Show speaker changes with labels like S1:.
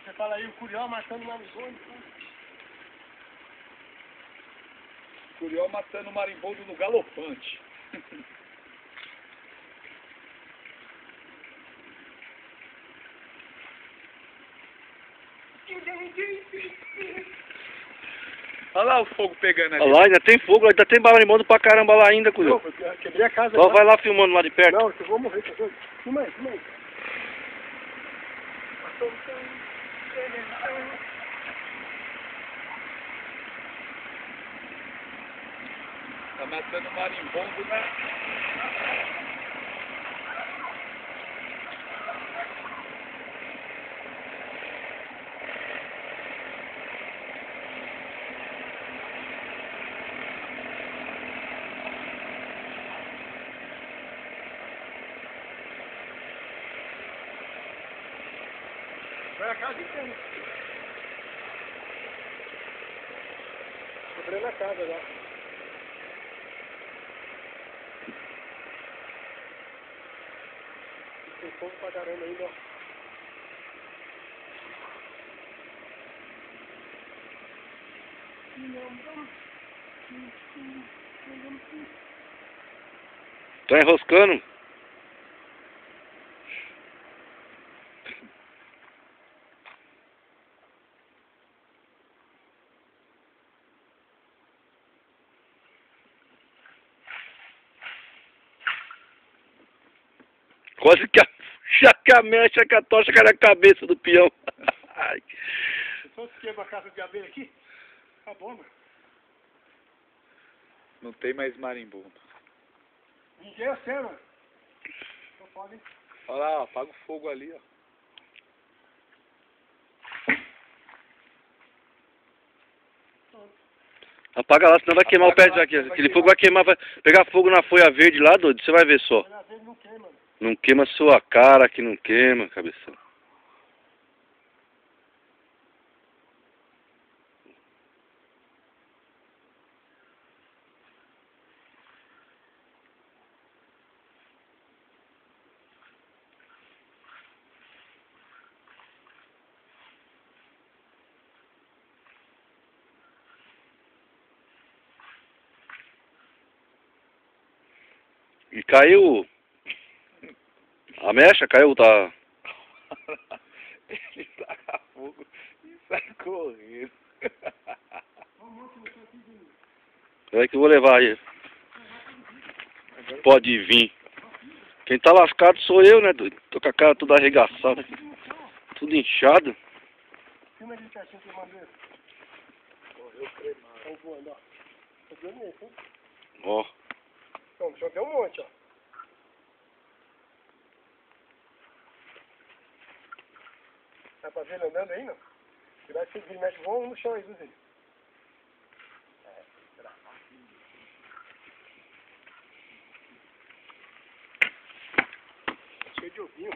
S1: Você fala aí, o Curió matando o marimbondo.
S2: Curió matando o marimbondo no galopante. Olha lá o fogo pegando ali.
S3: Olha lá, ainda tem fogo, ainda tem marimbondo pra caramba lá ainda, Curió.
S1: Não, eu quebrei a casa.
S3: Só vai lá filmando lá de perto.
S1: Não, eu vou morrer, tá doido? Filma aí, filma aí.
S2: Tá matando o marimbondo, né?
S1: Vai a casa inteira. Quebrei na casa já. Tem fogo pra caramba ainda, ó.
S3: Tá enroscando? Quase que a mecha, que a tocha cai na cabeça do peão. Ai.
S1: Se fosse quebra a casa de abelha aqui, acabou, mano.
S2: Não tem mais marimbondo.
S1: Ninguém é seu, mano. Não pode.
S2: Olha lá, ó, apaga o fogo ali, ó.
S3: Apaga lá, senão vai queimar o pé aqui. Aquele fogo vai queimar, vai pegar fogo na folha verde lá, doido. Você vai ver só.
S1: Mas às vezes não queima, mano.
S3: Não queima sua cara, que não queima, cabeção. E caiu a mecha, caiu, tá?
S2: Ele taca fogo e sai correndo.
S3: Peraí que eu vou levar aí. Pode vir. Quem tá lascado sou eu, né, doido? Tô com a cara toda arregaçada. Tudo inchado.
S1: Filma de pertinho que eu mandei.
S2: Morreu cremado.
S1: Estão voando, ó. Tá vendo isso, hein?
S3: Ó.
S1: Então, já deu um monte, ó. Dá pra ver ele andando aí, não? Ele vai seguir, mexe voando no chão aí, viu, Zé? Cheio de ovinho.